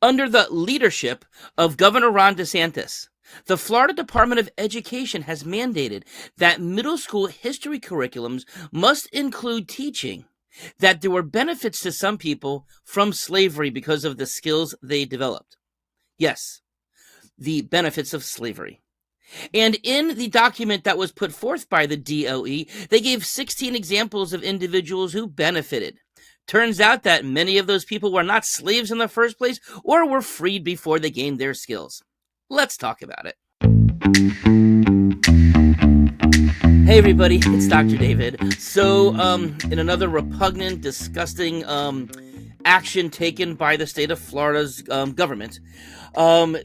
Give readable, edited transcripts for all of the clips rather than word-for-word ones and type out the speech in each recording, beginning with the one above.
Under the leadership of Governor Ron DeSantis, the Florida Department of Education has mandated that middle school history curriculums must include teaching that there were benefits to some people from slavery because of the skills they developed. Yes, the benefits of slavery. And in the document that was put forth by the DOE, they gave 16 examples of individuals who benefited. Turns out that many of those people were not slaves in the first place or were freed before they gained their skills. Let's talk about it. Hey everybody, it's Dr. David. So, in another repugnant, disgusting action taken by the state of Florida's government,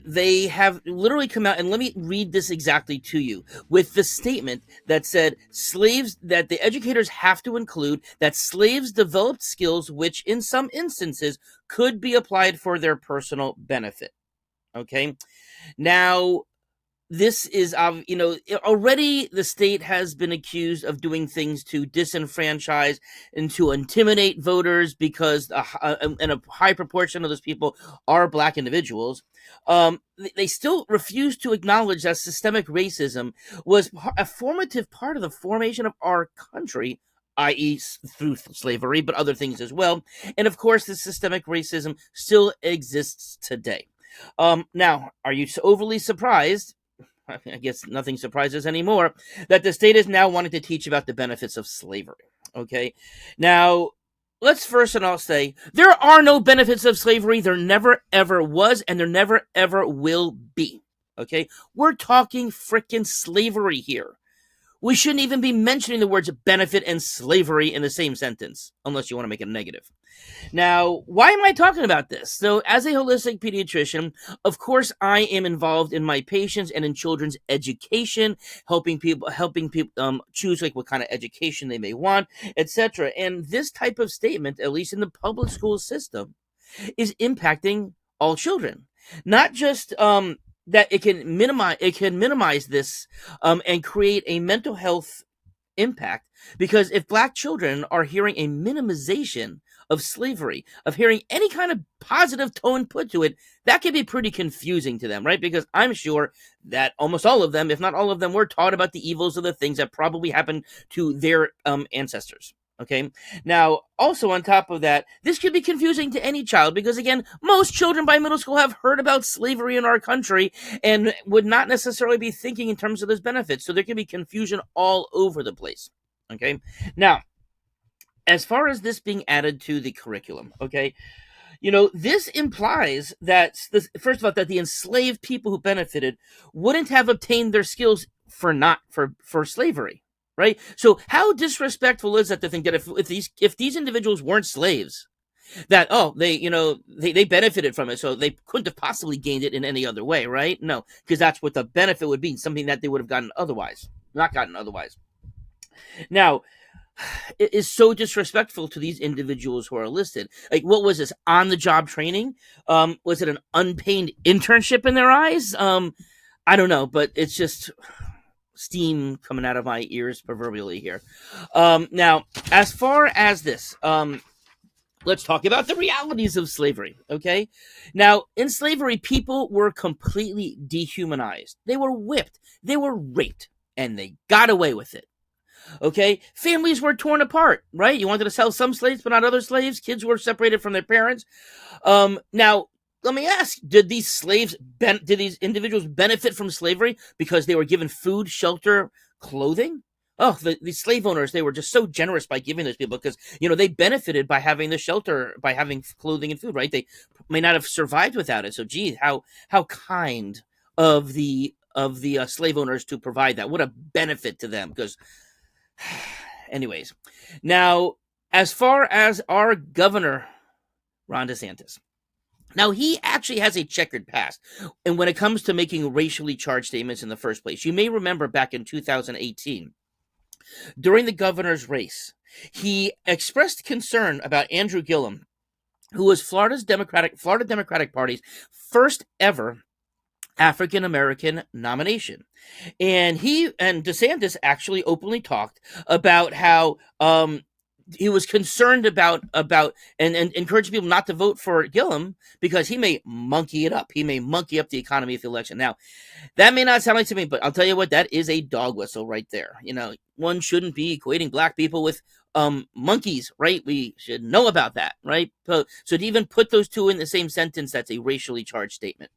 they have literally come out, and let me read this exactly to you, with the statement that said that the educators have to include that slaves developed skills which in some instances could be applied for their personal benefit. Okay? Now, this is, already the state has been accused of doing things to disenfranchise and to intimidate voters because and a high proportion of those people are Black individuals. They still refuse to acknowledge that systemic racism was a formative part of the formation of our country, i.e. through slavery, but other things as well. And of course, the systemic racism still exists today. Now, are you overly surprised? I guess nothing surprises anymore that the state is now wanting to teach about the benefits of slavery. Okay. Now, let's first and all say there are no benefits of slavery. There never ever was, and there never ever will be. Okay. We're talking frickin' slavery here. We shouldn't even be mentioning the words benefit and slavery in the same sentence, unless you want to make it a negative. Now, why am I talking about this? So, as a holistic pediatrician, of course, I am involved in my patients and in children's education, helping people choose like what kind of education they may want, etc. And this type of statement, at least in the public school system, is impacting all children, not just that it can minimize this and create a mental health impact, because if Black children are hearing a minimization of slavery, of hearing any kind of positive tone put to it, that can be pretty confusing to them, right? Because I'm sure that almost all of them, if not all of them, were taught about the evils of the things that probably happened to their ancestors. Okay. Now, also on top of that, this could be confusing to any child because, again, most children by middle school have heard about slavery in our country and would not necessarily be thinking in terms of those benefits. So there can be confusion all over the place. Okay. Now, as far as this being added to the curriculum, okay, this implies that, first of all, that the enslaved people who benefited wouldn't have obtained their skills for slavery. Right? So how disrespectful is that to think that if these individuals weren't slaves, that they benefited from it, so they couldn't have possibly gained it in any other way, right? No, because that's what the benefit would be, something that they would have not gotten otherwise. Now, it is so disrespectful to these individuals who are listed. Like, what was this, on-the-job training? Was it an unpaid internship in their eyes? I don't know, but it's just steam coming out of my ears proverbially here. Now, as far as this, let's talk about the realities of slavery, okay? Now, in slavery, people were completely dehumanized. They were whipped. They were raped. And they got away with it. Okay? Families were torn apart, right? You wanted to sell some slaves, but not other slaves. Kids were separated from their parents. Now, let me ask, did these individuals benefit from slavery because they were given food, shelter, clothing? Oh, the slave owners, they were just so generous by giving those people because, they benefited by having the shelter, by having clothing and food, right? They may not have survived without it. So, gee, how kind of the slave owners to provide that. What a benefit to them. Because, anyways, now, as far as our governor, Ron DeSantis, now, he actually has a checkered past, and when it comes to making racially charged statements in the first place, you may remember back in 2018, during the governor's race, he expressed concern about Andrew Gillum, who was Florida Democratic Party's first ever African-American nomination. And DeSantis actually openly talked about how he was concerned about and encouraging people not to vote for Gillum because he may monkey it up. He may monkey up the economy of the election. Now, that may not sound like to me, but I'll tell you what, that is a dog whistle right there. One shouldn't be equating black people with monkeys, right? We should know about that, right? So to even put those two in the same sentence, that's a racially charged statement.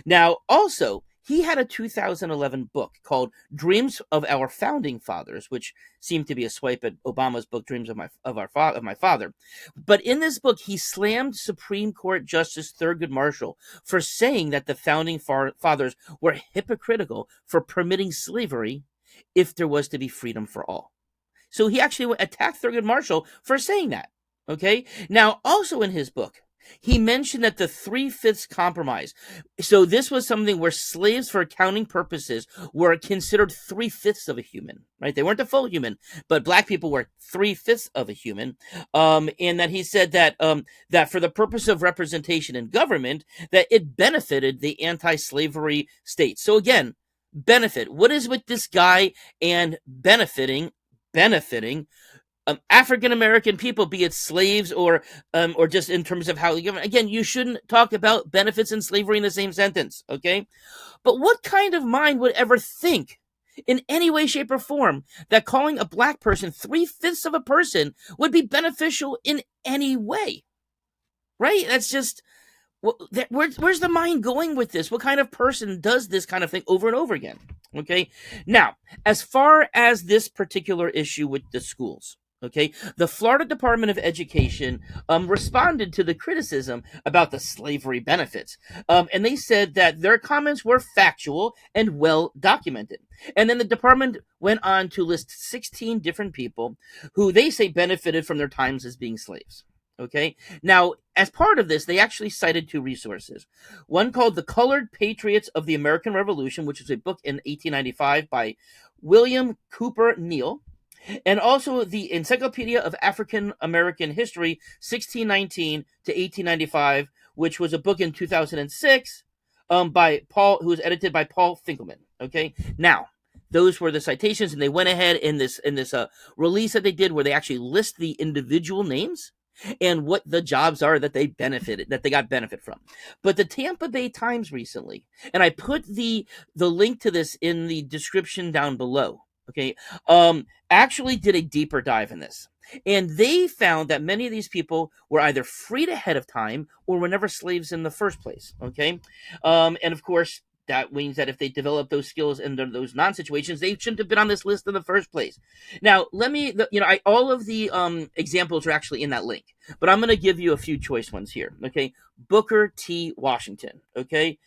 Now, also, he had a 2011 book called Dreams of Our Founding Fathers, which seemed to be a swipe at Obama's book Dreams of My Father. But in this book, he slammed Supreme Court Justice Thurgood Marshall for saying that the founding fathers were hypocritical for permitting slavery if there was to be freedom for all. So he actually attacked Thurgood Marshall for saying that. Okay? Now, also in his book, he mentioned that the 3/5 compromise. So this was something where slaves, for accounting purposes, were considered 3/5 of a human, right? They weren't a full human, but black people were 3/5 of a human. And that he said that that for the purpose of representation in government, that it benefited the anti-slavery states. So again, benefit. What is with this guy and benefiting African American people, be it slaves or just in terms of how, again, you shouldn't talk about benefits and slavery in the same sentence, okay? But what kind of mind would ever think in any way, shape, or form that calling a black person 3/5 of a person would be beneficial in any way, right? That's just, where's the mind going with this? What kind of person does this kind of thing over and over again? Okay. Now, as far as this particular issue with the schools, okay, the Florida Department of Education responded to the criticism about the slavery benefits. And they said that their comments were factual and well documented. And then the department went on to list 16 different people who they say benefited from their times as being slaves. Okay. Now, as part of this, they actually cited two resources. One called The Colored Patriots of the American Revolution, which is a book in 1895 by William Cooper Neal, and also the Encyclopedia of African American History, 1619 to 1895, which was a book in 2006 by Paul, who was edited by Paul Finkelman. Okay. Now, those were the citations, and they went ahead in this release that they did where they actually list the individual names and what the jobs are that they got benefit from. But the Tampa Bay Times recently, and I put the link to this in the description down below, okay, actually did a deeper dive in this. And they found that many of these people were either freed ahead of time or were never slaves in the first place, okay? And of course, that means that if they develop those skills in those non-situations, they shouldn't have been on this list in the first place. Now, all of the examples are actually in that link, but I'm going to give you a few choice ones here, okay? Booker T. Washington, okay,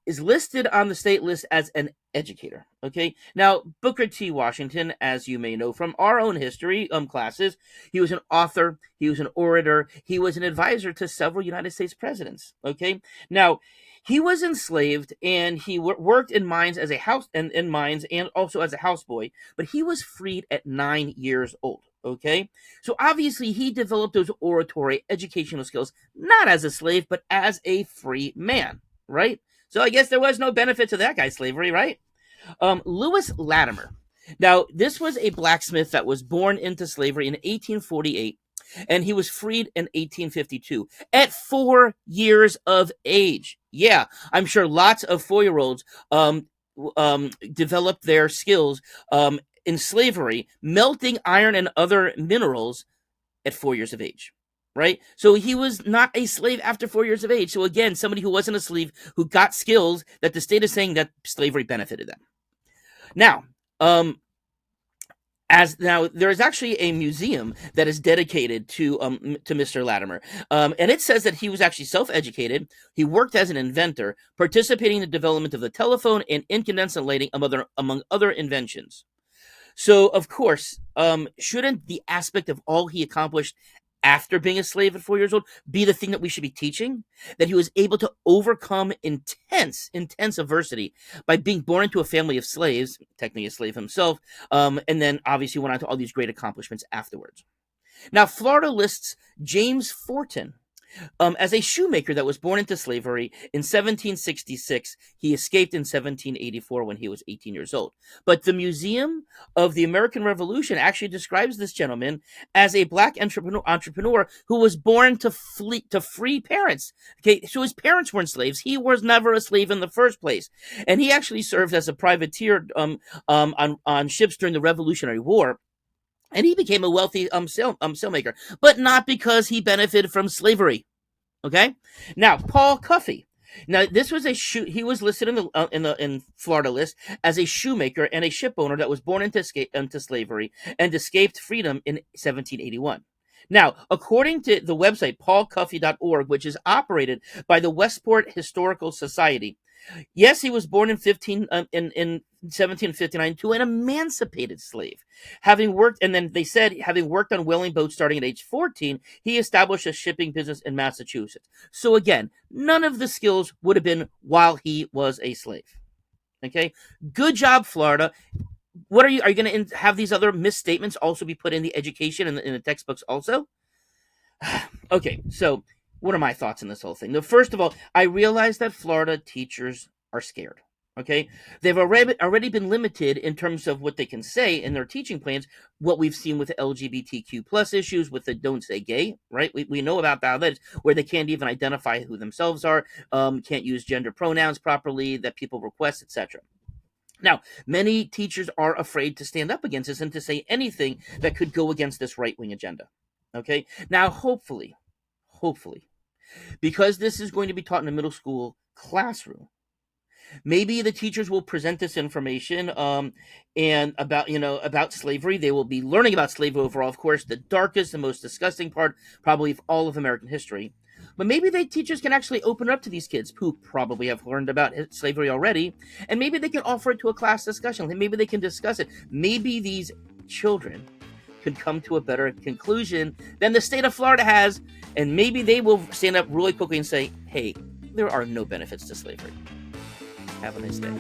is listed on the state list as an educator, okay? Now, Booker T. Washington, as you may know from our own history classes, he was an author, he was an orator, he was an advisor to several United States presidents, okay? Now, he was enslaved, and he worked in mines as in mines and also as a houseboy. But he was freed at 9 years old. Okay, so obviously he developed those oratory educational skills not as a slave, but as a free man. Right. So I guess there was no benefit to that guy's slavery, right? Lewis Latimer. Now, this was a blacksmith that was born into slavery in 1848. And he was freed in 1852 at 4 years of age. Yeah, I'm sure lots of 4-year-olds developed their skills in slavery, melting iron and other minerals at 4 years of age. Right? So he was not a slave after 4 years of age. So again, somebody who wasn't a slave who got skills that the state is saying that slavery benefited them. Now, there is actually a museum that is dedicated to Mr. Latimer, and it says that he was actually self-educated. He worked as an inventor, participating in the development of the telephone and incandescent lighting, among other inventions. So, of course, shouldn't the aspect of all he accomplished after being a slave at 4 years old be the thing that we should be teaching? That he was able to overcome intense adversity by being born into a family of slaves, technically a slave himself, and then obviously went on to all these great accomplishments afterwards. Now, Florida lists James Forten As a shoemaker that was born into slavery in 1766, he escaped in 1784 when he was 18 years old. But the Museum of the American Revolution actually describes this gentleman as a black entrepreneur who was born to free parents. Okay, so his parents weren't slaves. He was never a slave in the first place, and he actually served as a privateer on ships during the Revolutionary War. And he became a wealthy sailmaker, but not because he benefited from slavery. Okay, now Paul Cuffey. Now this was he was listed in Florida list as a shoemaker and a ship owner that was born into slavery and escaped freedom in 1781. Now, according to the website paulcuffey.org, which is operated by the Westport Historical Society, yes, he was born in 1759 to an emancipated slave. Having worked on whaling boats starting at age 14, he established a shipping business in Massachusetts. So again, none of the skills would have been while he was a slave. Okay, good job, Florida. What are you going to have these other misstatements also be put in the education and in the textbooks also? Okay, so what are my thoughts on this whole thing? Now, first of all, I realize that Florida teachers are scared. Okay, they've already been limited in terms of what they can say in their teaching plans. What we've seen with the LGBTQ plus issues, with the "Don't Say Gay," right? We know about that, where they can't even identify who themselves are, can't use gender pronouns properly that people request, etc. Now, many teachers are afraid to stand up against this and to say anything that could go against this right-wing agenda. Okay, now hopefully, because this is going to be taught in a middle school classroom, maybe the teachers will present this information and about slavery. They will be learning about slavery overall, of course, the darkest and most disgusting part probably of all of American history. But maybe the teachers can actually open up to these kids who probably have learned about slavery already, and maybe they can offer it to a class discussion. Maybe they can discuss it. Maybe these children could come to a better conclusion than the state of Florida has, and maybe they will stand up really quickly and say, hey, there are no benefits to slavery. Have a nice day.